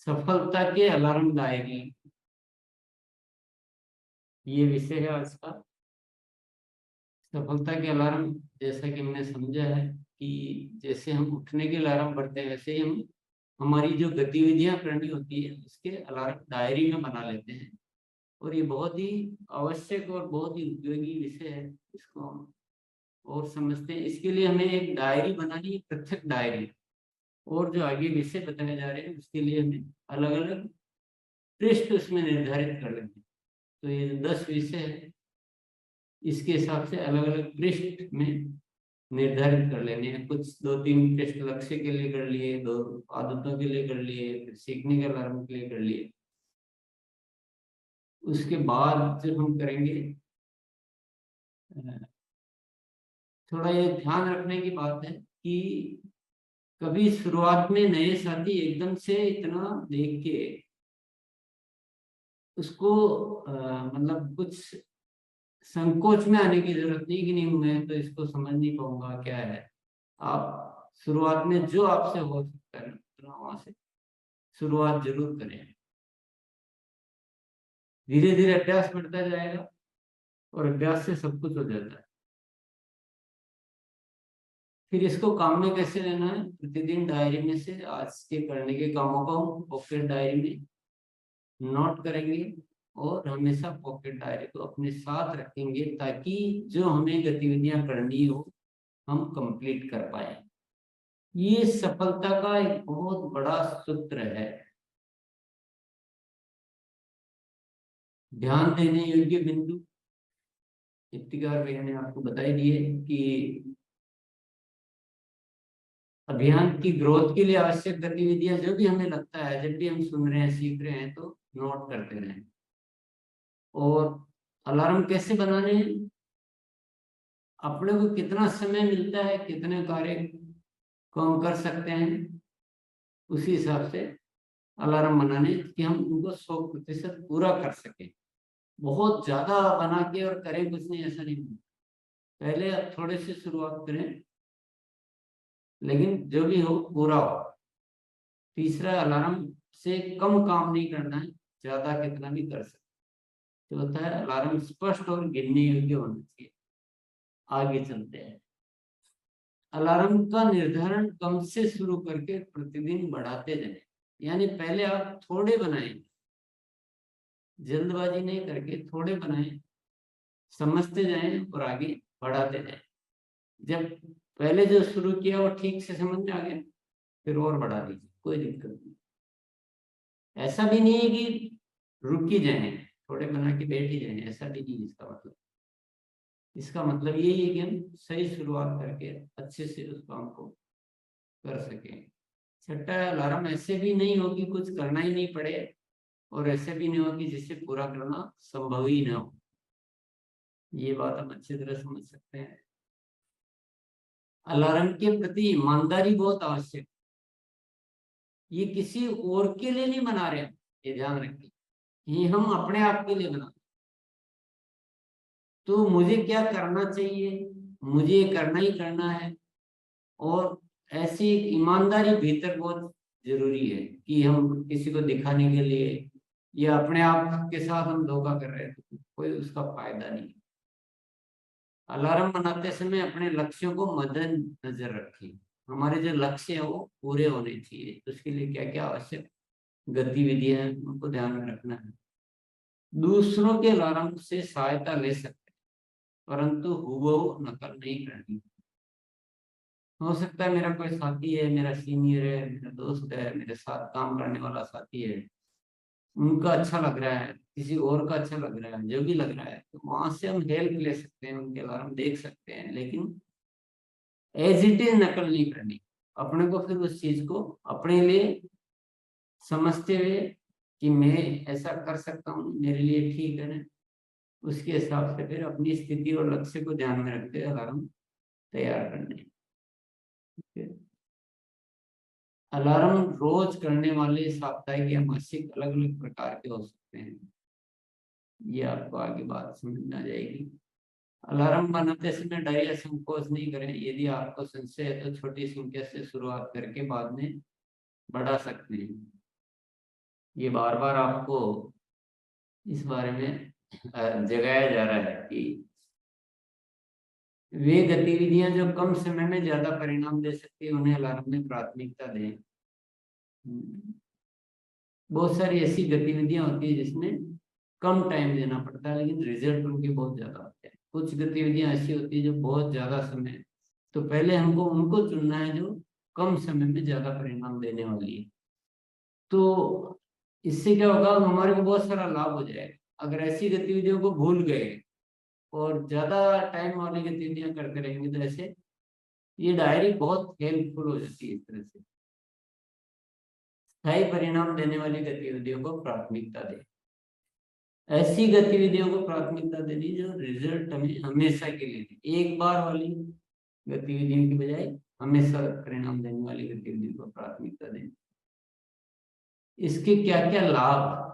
सफलता के alarm diary, ये विषय है आज का। सफलता के अलार्म, जैसा कि हमने समझा है कि जैसे हम उठने के अलार्म पढ़ते हैं, वैसे ही हम हमारी जो गतिविधियां करनी होती है उसके अलार्म डायरी में बना लेते हैं। और ये बहुत ही आवश्यक और बहुत ही उपयोगी विषय है। इसको हम और समझते हैं। इसके लिए हमें एक डायरी बनानी है, पृथक डायरी। और जो आगे विषय बताए जा रहे हैं उसके लिए हमें अलग अलग पृष्ठ उसमें निर्धारित कर लेंगे। तो ये 10 विषय है, इसके हिसाब से अलग अलग पृष्ठ में निर्धारित कर लेने हैं। कुछ 2-3 पृष्ठ लक्ष्य के लिए कर लिए, 2 आदतों के लिए कर लिए, फिर सीखने के अलार्म के लिए कर लिए। उसके बाद जब हम करेंगे, थोड़ा ये ध्यान रखने की बात है कि कभी शुरुआत में नए साथी एकदम से इतना देख के उसको मतलब कुछ संकोच में आने की जरूरत नहीं कि नहीं मैं तो इसको समझ नहीं पाऊंगा क्या है। आप शुरुआत में जो आपसे हो सकता है उतना वहां से शुरुआत जरूर करें। धीरे धीरे अभ्यास बढ़ता जाएगा और अभ्यास से सब कुछ हो जाता है। फिर इसको काम में कैसे लेना है? प्रतिदिन डायरी में से आज के करने के कामों को हम पॉकेट डायरी में नोट करेंगे और हमेशा पॉकेट डायरी को अपने साथ रखेंगे ताकि जो हमें गतिविधियां करनी हो हम कंप्लीट कर पाए। ये सफलता का एक बहुत बड़ा सूत्र है। ध्यान देने योग्य बिंदु इफ्तिकार भैया ने आपको बता ही दिए कि अभियान की ग्रोथ के लिए आवश्यक गतिविधियां जो भी हमें लगता है, जब भी हम सुन रहे हैं सीख रहे हैं तो नोट करते रहें। और अलार्म कैसे बनाने हैं? अपने को कितना समय मिलता है, कितने कार्य को हम कर सकते हैं, उसी हिसाब से अलार्म बनाने कि हम उनको 100% पूरा कर सकें। बहुत ज्यादा बना के और करें कुछ नहीं, ऐसा नहीं। पहले आप थोड़े से शुरुआत करें, लेकिन जो भी हो पूरा हो। तीसरा, अलार्म से कम काम नहीं करना है, ज्यादा कितना भी कर सकते। तो होता है अलार्म स्पष्ट और गिनने योग्य होना चाहिए। आगे चलते हैं। अलार्म का निर्धारण कम से शुरू करके प्रतिदिन बढ़ाते जाएं। यानी पहले आप थोड़े बनाएं, जल्दबाजी नहीं करके थोड़े बनाएं, समझते जाएं और आगे बढ़ाते जाएं। जब पहले जो शुरू किया वो ठीक से समझ में आ गया, फिर और बढ़ा दीजिए, कोई दिक्कत नहीं। ऐसा भी नहीं है कि रुक ही जाए, थोड़े बना के बैठ ही जाए, ऐसा भी नहीं। इसका मतलब, इसका मतलब यही है कि हम सही शुरुआत करके अच्छे से उस काम को कर सकें। छठा, अलार्म ऐसे भी नहीं हो कि कुछ करना ही नहीं पड़े, और ऐसे भी नहीं हो कि जिससे पूरा करना संभव ही ना हो। ये बात हम अच्छी तरह समझ सकते हैं। अलार्म के प्रति ईमानदारी बहुत आवश्यक। ये किसी और के लिए नहीं बना रहे हैं, ये ध्यान रखिए। ये हम अपने आप के लिए बना। तो मुझे क्या करना चाहिए, मुझे करना ही करना है। और ऐसी एक ईमानदारी भीतर बहुत जरूरी है कि हम किसी को दिखाने के लिए या अपने आप के साथ हम धोखा कर रहे हैं तो कोई उसका फायदा नहीं। अलार्म बनाते समय अपने लक्ष्यों को मद्देनजर रखें। हमारे जो लक्ष्य है वो पूरे होने चाहिए, तो उसके लिए क्या क्या आवश्यक गतिविधियां हैं उनको ध्यान में रखना है। दूसरों के अलार्म से सहायता ले सकते हैं, परंतु हूबहू नकल नहीं करनी। हो सकता है मेरा कोई साथी है, मेरा सीनियर है, मेरा दोस्त है, मेरे साथ काम करने वाला साथी है, उनका अच्छा लग रहा है, किसी और का अच्छा लग रहा है, जो भी लग रहा है, तो वहां से हम हेल्प ले सकते हैं, उनके अलार्म देख सकते हैं, लेकिन एज इट इज नकल नहीं करनी। अपने को फिर उस चीज को अपने लिए समझते हुए कि मैं ऐसा कर सकता हूँ, मेरे लिए ठीक है ना, उसके हिसाब से फिर अपनी स्थिति और लक्ष्य को ध्यान में रखते हुए अलार्म तैयार करने। अलार्म रोज करने वाले साप्ताहिक या मासिक अलग अलग प्रकार के हो सकते हैं। ये आपको आगे बात समझ में आ जाएगी। अलार्म बनाते समय डर या संकोच नहीं करें। यदि आपको संशय है तो छोटी संख्या से शुरुआत करके बाद में बढ़ा सकते हैं। ये बार बार आपको इस बारे में जगाया जा रहा है कि वे गतिविधियां जो कम समय में ज्यादा परिणाम दे सकती है उन्हें अलार्म में प्राथमिकता दें। बहुत सारी ऐसी गतिविधियां होती है जिसमें कम टाइम देना पड़ता है लेकिन रिजल्ट उनके बहुत ज्यादा होते हैं। कुछ गतिविधियां ऐसी होती है जो बहुत ज्यादा समय, तो पहले हमको उनको चुनना है जो कम समय में ज्यादा परिणाम देने वाली है। तो इससे क्या होगा, हमारे को बहुत सारा लाभ हो जाएगा। अगर ऐसी गतिविधियों को भूल गए और ज्यादा टाइम वाली गतिविधियां करते रहेंगे तो ऐसे ये डायरी बहुत हेल्पफुल हो जाती है। इस तरह से स्थायी परिणाम देने वाली गतिविधियों को प्राथमिकता दें। ऐसी गतिविधियों को प्राथमिकता देनी जो रिजल्ट हमें हमेशा के लिए दे। एक बार वाली गतिविधियों की बजाय हमेशा परिणाम देने वाली गतिविधियों को प्राथमिकता दें। इसके क्या क्या लाभ?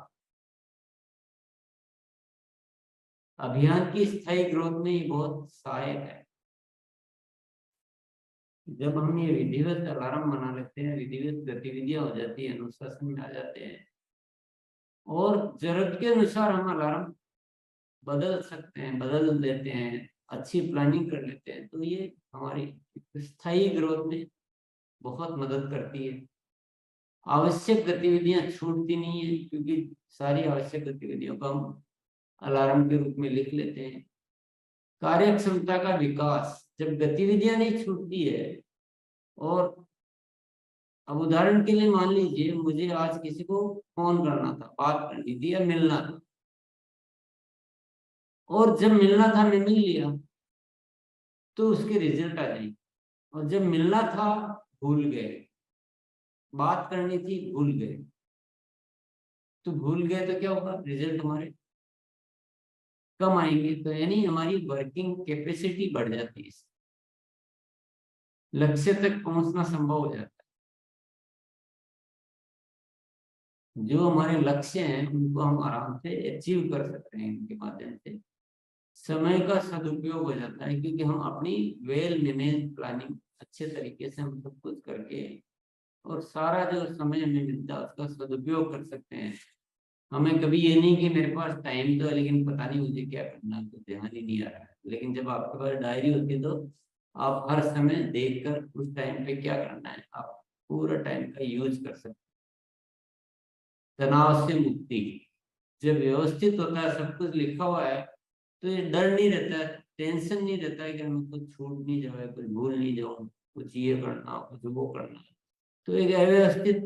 अभियान की स्थायी ग्रोथ में ये बहुत सहायक है। जब हम ये विधिवत अलार्म बना लेते हैं, विधिवत गतिविधियां हो जाती है, अनुशासन में आ जाते हैं और जरूरत के अनुसार हम अलार्म बदल सकते हैं, बदल देते हैं, अच्छी प्लानिंग कर लेते हैं, तो ये हमारी स्थायी ग्रोथ में बहुत मदद करती है। आवश्यक गतिविधियां छूटती नहीं है क्योंकि सारी आवश्यक गतिविधियों को हम अलार्म के रूप में लिख लेते हैं। कार्य क्षमता का विकास, जब गतिविधियां नहीं छूटती है, और अब उदाहरण के लिए मान लीजिए मुझे आज किसी को फोन करना था, बात करनी थी या मिलना था, और जब मिलना था मैं मिल लिया तो उसके रिजल्ट आ जाएंगे। और जब मिलना था भूल गए, बात करनी थी भूल गए, तो भूल गए तो क्या होगा, रिजल्ट हमारे कम आएंगे। तो यानी हमारी वर्किंग कैपेसिटी बढ़ जाती है, लक्ष्य तक पहुंचना संभव हो जाता है। जो हमारे लक्ष्य हैं उनको हम आराम से अचीव कर सकते हैं इनके माध्यम से। समय का सदुपयोग हो जाता है क्योंकि हम अपनी वेल मैनेज प्लानिंग अच्छे तरीके से हम सब कुछ करके और सारा जो समय हमें मिलता है उसका सदुपयोग कर सकते हैं। हमें कभी ये नहीं कि मेरे पास टाइम तो है लेकिन पता नहीं मुझे क्या करना है, तो ध्यान ही नहीं आ रहा है। लेकिन जब आपके पास डायरी होती है तो आप हर समय देखकर उस टाइम पे क्या करना है आप पूरा टाइम का यूज कर सकते हैं। तनाव से मुक्ति, जब व्यवस्थित होता है, सब कुछ लिखा हुआ है, तो ये डर नहीं रहता है, टेंशन नहीं रहता है कि हमें कुछ छूट नहीं जाए, कुछ भूल नहीं जाऊं, कुछ ये करना कुछ वो करना। तो एक अव्यवस्थित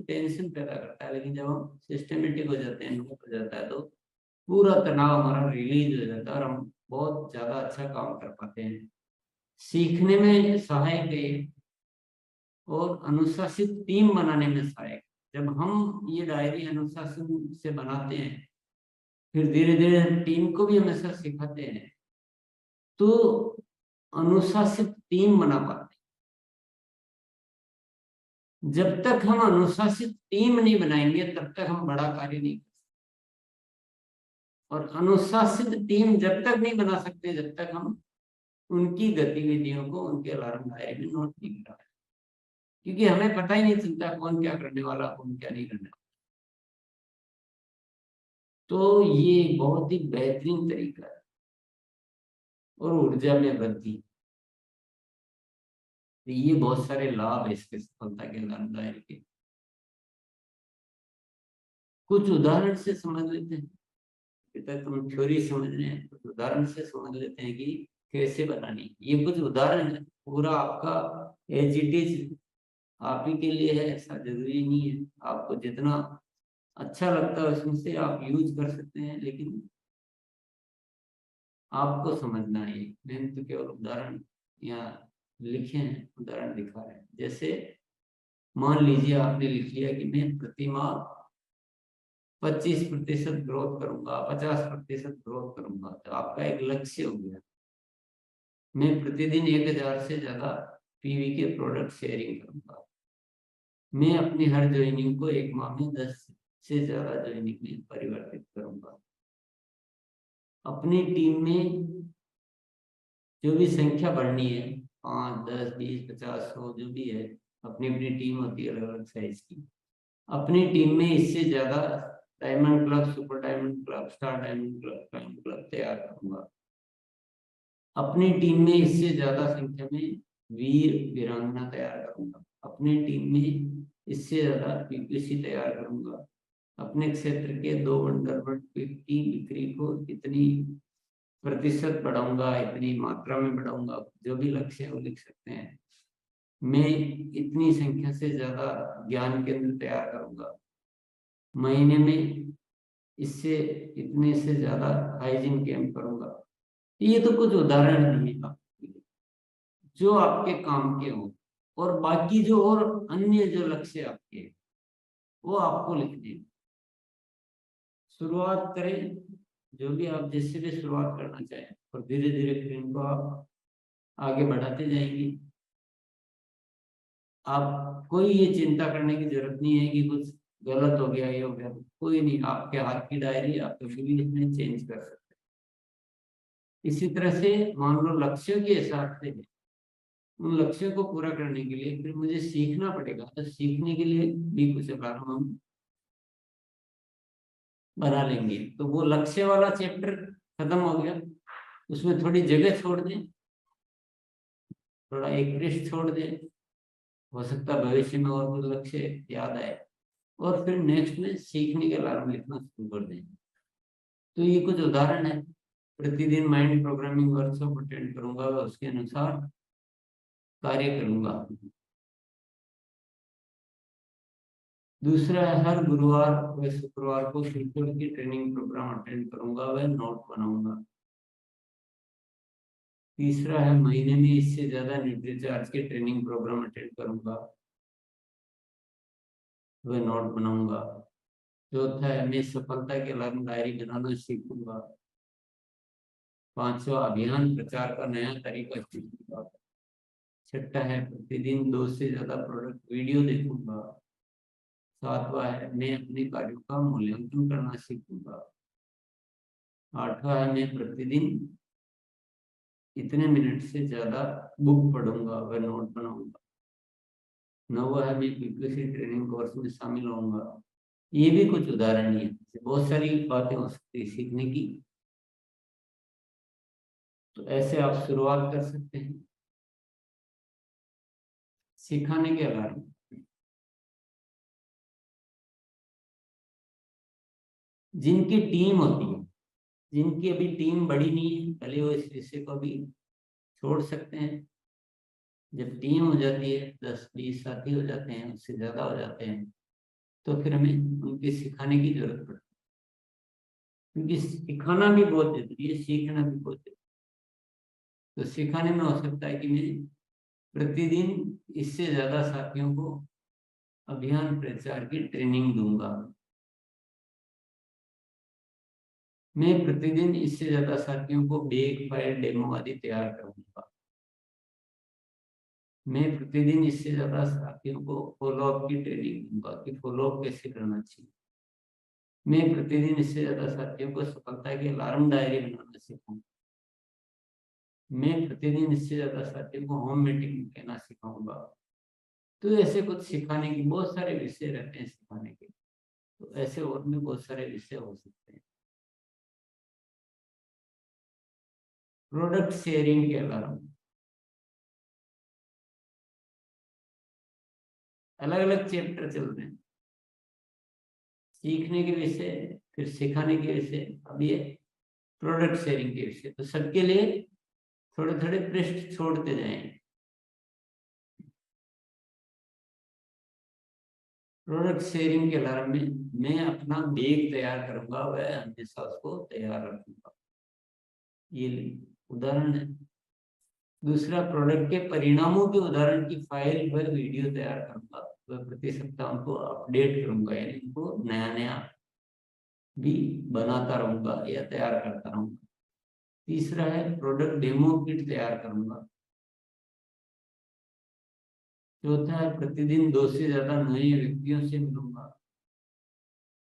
टेंशन पैदा करता है। लेकिन जब हम सिस्टमेटिक हो जाते हैं, नोट हो जाता है, तो पूरा तनाव हमारा रिलीज हो जाता है और हम बहुत ज्यादा अच्छा काम कर पाते हैं। सीखने में सहायक है और अनुशासित टीम बनाने में सहायक। जब हम ये डायरी अनुशासन से बनाते हैं, फिर धीरे धीरे टीम को भी हमेशा सिखाते हैं, तो अनुशासित टीम बना पाते हैं। जब तक हम अनुशासित टीम नहीं बनाएंगे तब तक हम बड़ा कार्य नहीं कर सकते। और अनुशासित टीम जब तक नहीं बना सकते जब तक हम उनकी गतिविधियों को उनके अलार्म डायरी में नोट नहीं करा, क्योंकि हमें पता ही नहीं चलता कौन क्या करने वाला कौन क्या नहीं करने वाला। तो ये बहुत ही बेहतरीन तरीका है और ऊर्जा में वृद्धि। तो ये बहुत सारे लाभ है इसके सफलता के अलार्म डायरी के। कुछ उदाहरण से समझ लेते हैं। अभी तक हम थ्योरी समझ रहे हैं, कुछ उदाहरण से समझ लेते हैं कि कैसे बनानी। ये कुछ उदाहरण है, पूरा आपका एज इट इज आप ही के लिए है ऐसा जरूरी नहीं है। आपको जितना अच्छा लगता है उसमें से आप यूज कर सकते हैं, लेकिन आपको समझना है। मैंने तो केवल उदाहरण यहाँ लिखे हैं, उदाहरण दिखा रहे हैं। जैसे मान लीजिए आपने लिख लिया कि मैं प्रति माह 25% ग्रोथ करूंगा, 50% ग्रोथ करूंगा, तो आपका एक लक्ष्य हो गया। मैं प्रतिदिन 1000 से ज्यादा पीवी के प्रोडक्ट शेयरिंग करूंगा। मैं अपनी हर ज्वाइनिंग को एक माह में 10 से ज्यादा ज्वाइनिंग में परिवर्तित करूंगा। अपनी टीम में जो भी संख्या बढ़नी है, 5, 10, 20, 50, 100 जो भी है, अपनी अपनी टीम होती है अलग अलग साइज की। अपनी टीम में इससे ज्यादा diamond club, super diamond club, star diamond club, diamond club तैयार करूंगा। अपनी टीम में इससे ज्यादा संख्या में वीर वीरांगना तैयार करूंगा। अपनी टीम में इससे ज्यादा पीपीसी तैयार करूंगा। अपने क्षेत्र के 2 वंडरबर्ड की बिक्री को इतनी प्रतिशत बढ़ाऊंगा, इतनी मात्रा में बढ़ाऊंगा, जो भी लक्ष्य है वो लिख सकते हैं। मैं इतनी संख्या से ज्यादा ज्ञान केंद्र तैयार करूंगा। महीने में इससे इतने से ज्यादा हाइजीन कैंप करूंगा। ये तो कुछ उदाहरण दिए आपके लिए, जो आपके काम के हो, और बाकी जो और अन्य जो लक्ष्य आपके हैं, वो आपको लिखने हैं। शुरुआत करें, जो भी आप जिससे भी शुरुआत करना चाहें, और धीरे धीरे फिर इनको आप आगे बढ़ाते जाएंगे। आप कोई ये चिंता करने की जरूरत नहीं है कि कुछ गलत हो गया, ये हो गया, कोई नहीं। आपके हाथ की डायरी, आप कभी भी इसमें चेंज कर सकते हैं। इसी तरह से मान लो लक्ष्यों के हिसाब से उन लक्ष्यों को पूरा करने के लिए फिर मुझे सीखना पड़ेगा, तो सीखने के लिए भी कुछ अलार्म हम बना लेंगे। तो वो लक्ष्य वाला चैप्टर खत्म हो गया, उसमें थोड़ी जगह छोड़ दें, थोड़ा एक पृष्ठ छोड़ दें, हो सकता है भविष्य में और कुछ लक्ष्य याद आए, और फिर नेक्स्ट में सीखने के अलार्म लिखना शुरू कर दें। तो ये कुछ उदाहरण है। प्रतिदिन माइंड प्रोग्रामिंग वर्कशॉप अटेंड करूंगा, उसके अनुसार कार्य करूंगा। दूसरा है हर गुरुवार व शुक्रवार को शिक्षकों की ट्रेनिंग प्रोग्राम अटेंड करूंगा व नोट बनाऊंगा। तीसरा है महीने में इससे ज्यादा न्यूट्रीचार्ज के ट्रेनिंग प्रोग्राम अटेंड करूंगा व नोट बनाऊंगा। चौथा है मैं सफलता के अलार्म डायरी बनाना सीखूंगा। पांचवा अभियान प्रचार का नया तरीका सीखूंगा। छठा है प्रतिदिन 2 से ज्यादा प्रोडक्ट वीडियो देखूंगा। सातवां है मैं अपने कार्यों का मूल्यांकन करना सीखूंगा। आठवां है मैं प्रतिदिन इतने मिनट से ज्यादा बुक पढ़ूंगा व नोट बनाऊंगा। नौवां है मैं पीपीसी ट्रेनिंग कोर्स में शामिल होऊंगा। ये भी कुछ उदाहरण ही है, बहुत सारी बातें हो सकती है सीखने की। तो ऐसे आप शुरुआत कर सकते हैं सिखाने के अलावा। जिनकी टीम होती है, जिनकी अभी टीम बड़ी नहीं है, पहले वो इस विषय को भी छोड़ सकते हैं। जब टीम हो जाती है, 10-20 साथी हो जाते हैं, उससे ज्यादा हो जाते हैं, तो फिर हमें उनके सिखाने की जरूरत पड़ती है। क्योंकि सिखाना भी बहुत जरूरी है, सीखना भी बहुत जरूरी है। तो सिखाने में हो सकता है कि मैं प्रतिदिन इससे ज्यादा साथियों को अभियान प्रचार की ट्रेनिंग दूंगा। मैं प्रतिदिन इससे ज्यादा साथियों को बेक फाइल डेमो आदि तैयार करूंगा। मैं प्रतिदिन इससे ज्यादा साथियों को फॉलोअप की ट्रेनिंग दूंगा कि फॉलोअप कैसे करना चाहिए। मैं प्रतिदिन इससे ज्यादा साथियों को सफलता की अलार्म डायरी बनाना सिखाऊंगा। मैं प्रतिदिन इससे ज्यादा साथियों को होम मीटिंग कहना सिखाऊंगा। तो ऐसे कुछ सिखाने की बहुत सारे विषय रहते हैं सिखाने के। तो ऐसे और भी बहुत सारे विषय हो सकते हैं। प्रोडक्ट शेयरिंग के अलार्म, अलग अलग चैप्टर चल रहे हैं, सीखने के विषय, फिर सिखाने के विषय, अब ये प्रोडक्ट शेयरिंग के विषय। तो सबके लिए थोड़े थोड़े पृष्ठ छोड़ते जाएं। प्रोडक्ट शेयरिंग के अलार्म में मैं अपना बैग तैयार करूंगा, वह हमेशा उसको तैयार रखूंगा। ये उदाहरण है। दूसरा, प्रोडक्ट के परिणामों के उदाहरण की फाइल व वीडियो तैयार करूंगा, वह प्रति सप्ताह उनको अपडेट करूंगा, यानी उनको नया नया भी बनाता रहूंगा या तैयार करता रहूंगा। तीसरा है प्रोडक्ट डेमो किट तैयार करूंगा। चौथा है प्रतिदिन 2 से ज्यादा नए व्यक्तियों से मिलूंगा।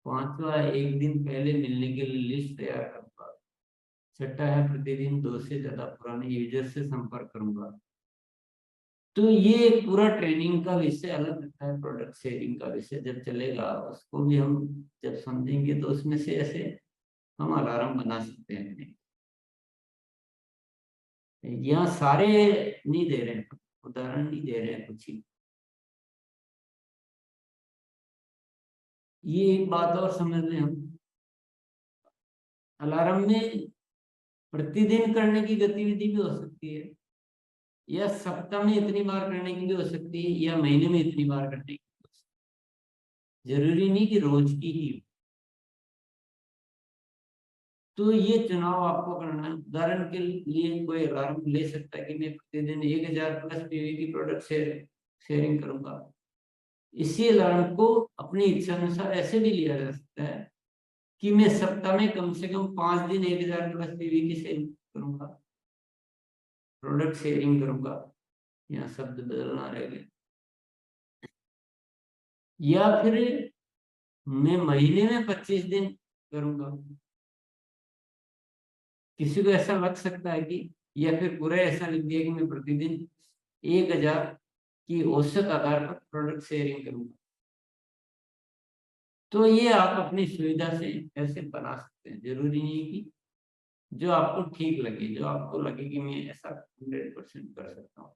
पांचवा है एक दिन पहले मिलने के लिए लिस्ट तैयार करूंगा। छठा है प्रतिदिन 2 से ज्यादा पुराने यूजर से संपर्क करूंगा। तो ये एक पूरा ट्रेनिंग का विषय अलग रहता है, प्रोडक्ट शेयरिंग का विषय जब चलेगा उसको भी हम जब समझेंगे तो उसमें से ऐसे हम अलार्म बना सकते हैं। यहाँ सारे नहीं दे रहे हैं, उदाहरण नहीं दे रहे हैं कुछ ही। ये एक बात और समझ लें हम, अलार्म में प्रतिदिन करने की गतिविधि भी हो सकती है, या सप्ताह में इतनी बार करने की भी हो सकती है, या महीने में इतनी बार करने की भी हो सकती है। जरूरी नहीं कि रोज की ही हो। तो ये चुनाव आपको करना है। उदाहरण के लिए कोई अलार्म ले सकता है कि मैं प्रतिदिन 1000 प्लस पीवी की प्रोडक्ट शेयरिंग करूंगा। इसी अलार्म को अपनी इच्छा अनुसार ऐसे भी लिया जा सकता है कि मैं सप्ताह में कम से कम 5 दिन 1000 प्लस पीवी की सेल करूंगा, प्रोडक्ट शेयरिंग करूंगा। यहाँ शब्द बदलना रह गए। या फिर मैं महीने में 25 दिन करूंगा। किसी को ऐसा लग सकता है कि, या फिर पूरा ऐसा लिख दिया कि मैं प्रतिदिन 1000 की औसत आधार पर प्रोडक्ट शेयरिंग करूंगा। तो ये आप अपनी सुविधा से ऐसे बना सकते हैं। जरूरी नहीं कि जो आपको ठीक लगे, जो आपको लगे कि मैं ऐसा 100% कर सकता हूँ।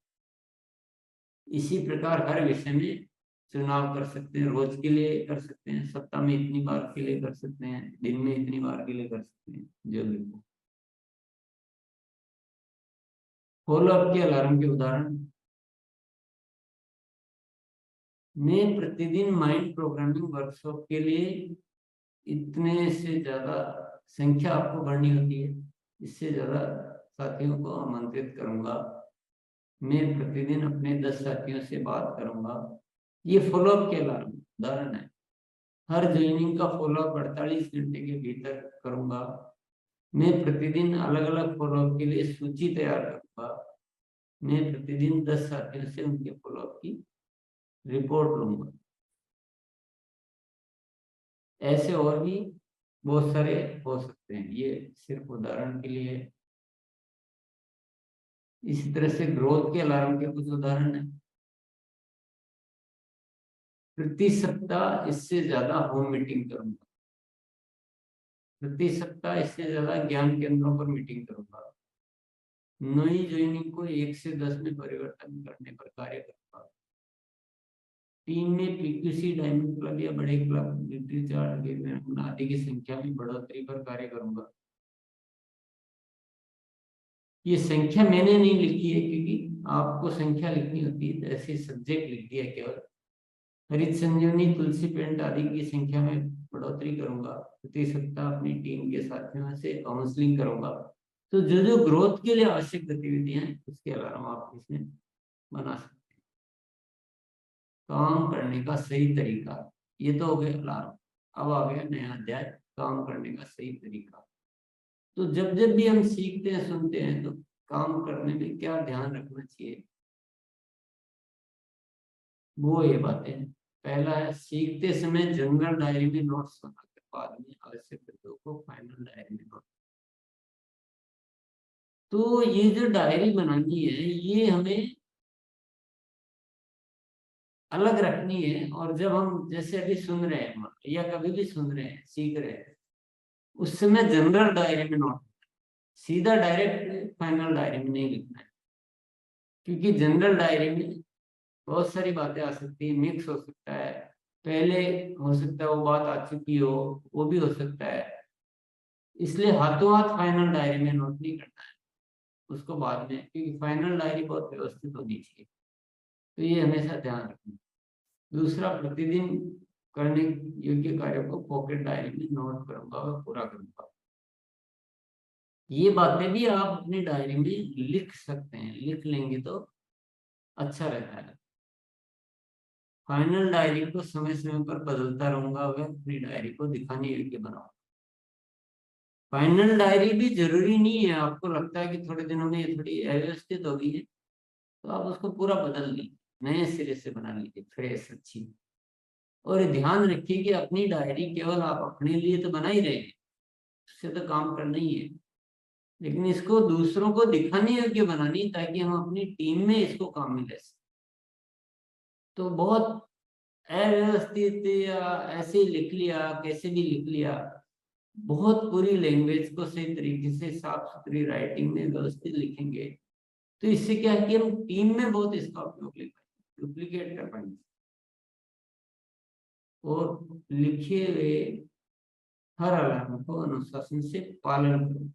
इसी प्रकार हर विषय में चुनाव कर सकते हैं। रोज के लिए कर सकते हैं, सप्ताह में इतनी बार के लिए कर सकते हैं, दिन में इतनी बार के लिए कर सकते हैं, जो भी। फॉलो अप के अलार्म के उदाहरण, मैं प्रतिदिन माइंड प्रोग्रामिंग वर्कशॉप के लिए इतने से ज्यादा संख्या आपको बढ़नी होती है, इससे ज्यादा साथियों को आमंत्रित करूंगा। मैं प्रतिदिन अपने 10 साथियों से बात करूंगा। ये फॉलोअप के अलार्म उदाहरण है। हर ज्वाइनिंग का फॉलोअप 48 घंटे के भीतर करूंगा। मैं प्रतिदिन अलग अलग फॉलोअप के लिए सूची तैयार करूंगा। मैं प्रतिदिन 10 साथियों से उनके फॉलोअप की रिपोर्ट लूंगा। ऐसे और भी बहुत सारे हो सकते हैं, ये सिर्फ उदाहरण के लिए। इसी तरह से ग्रोथ के अलार्म के कुछ उदाहरण है। प्रति सप्ताह इससे ज्यादा होम मीटिंग करूंगा। प्रति सप्ताह इससे ज्यादा ज्ञान केंद्रों पर मीटिंग करूंगा। नई ज्वाइनिंग को 1 से 10 में परिवर्तन करने पर कार्य करूंगा। टीम में पीक्यूसी डायमंड क्लब या बड़े क्लब लिटरेचर आदि की संख्या में बढ़ोतरी पर कार्य करूंगा। ये संख्या मैंने नहीं लिखी है क्योंकि आपको संख्या लिखनी होती है, तो ऐसे सब्जेक्ट लिख दिया केवल। हरित संजीवनी तुलसी पेंट आदि की संख्या में बढ़ोतरी करूंगा। प्रति सप्ताह अपनी टीम के साथियों से काउंसलिंग करूंगा। तो जो जो ग्रोथ के लिए आवश्यक गतिविधियां हैं उसके अलावा आप इसमें बना सकते हैं। काम करने का सही तरीका, ये तो हो गया अलार्म। अब आ गया नया अध्याय, काम करने का सही तरीका। तो जब जब भी हम सीखते हैं सुनते हैं तो काम करने में क्या ध्यान रखना चाहिए, वो ये बातें। पहला है, सीखते समय जनरल डायरी में नोट्स बनाकर बाद में आवश्यक बिंदुओं को फाइनल डायरी में नोट। तो ये जो डायरी बनानी है ये हमें अलग रखनी है। और जब हम जैसे अभी सुन रहे हैं या कभी भी सुन रहे हैं, सीख रहे हैं, उस समय जनरल डायरी में नोट, सीधा डायरेक्ट फाइनल डायरी में नहीं लिखना है। क्योंकि जनरल डायरी में बहुत सारी बातें आ सकती है, मिक्स हो सकता है, पहले हो सकता है वो बात आ चुकी हो, वो भी हो सकता है। इसलिए हाथों हाथ फाइनल डायरी में नोट नहीं करना है, उसको बाद में, क्योंकि फाइनल डायरी बहुत व्यवस्थित होनी चाहिए। तो ये हमेशा ध्यान रखना। दूसरा, प्रतिदिन करने योग्य कार्यों को पॉकेट डायरी में नोट करूंगा और पूरा करूंगा। ये बातें भी आप अपनी डायरी में लिख सकते हैं, लिख लेंगे तो अच्छा रहता है। फाइनल डायरी को समय समय पर बदलता रहूंगा, वह अपनी डायरी को दिखाने योग्य बनाऊंगा। फाइनल डायरी भी जरूरी नहीं है, आपको लगता है कि थोड़े दिनों में ये थोड़ी अव्यवस्थित हो गई है तो आप उसको पूरा बदल लीजिए, नए सिरे से बना लीजिए, फ्रेश अच्छी। और ध्यान रखिए कि अपनी डायरी केवल आप अपने लिए तो बना ही रहे हैं, उससे तो काम करना ही है, लेकिन इसको दूसरों को दिखाने योग्य बनानी, ताकि हम अपनी टीम में इसको काम में ले सकें। तो बहुत अव्यवस्थित या ऐसे ही लिख लिया, कैसे भी लिख लिया, बहुत पूरी लैंग्वेज को सही तरीके से साफ सुथरी राइटिंग में व्यवस्थित लिखेंगे तो इससे क्या है कि हम टीम में बहुत इसका उपयोग ले पाएंगे, डुप्लीकेट कर पाएंगे। और लिखे हुए हर अलार्म को अनुशासन से पालन करो,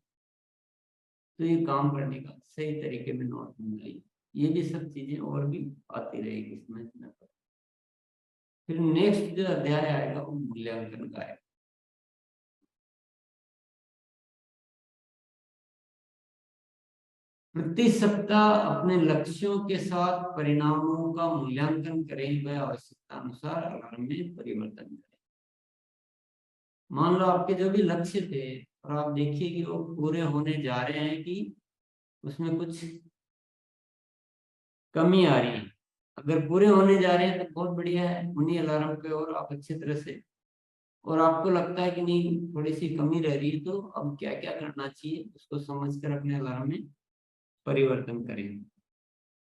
तो ये काम करने का सही तरीके में नोट बनाइए। ये भी सब चीजें और भी आती रहेगी इसमें। फिर नेक्स्ट जो अध्याय आएगा वो मूल्यांकन का है। प्रति सप्ताह अपने लक्ष्यों के साथ परिणामों का मूल्यांकन करें व आवश्यकता अनुसार अलार्म में परिवर्तन करें। मान लो आपके जो भी लक्ष्य थे और आप देखिए कि वो पूरे होने जा रहे हैं कि उसमें कुछ कमी आ रही है। अगर पूरे होने जा रहे हैं तो बहुत बढ़िया है, उन्हीं अलार्म पे और आप अच्छी तरह से, और आपको लगता है कि नहीं थोड़ी सी कमी रह रही है तो अब क्या क्या करना चाहिए उसको समझकर अपने अलार्म में परिवर्तन करें।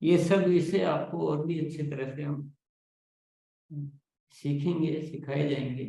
ये सब विषय आपको और भी अच्छी तरह से हम सीखेंगे, सिखाए जाएंगे।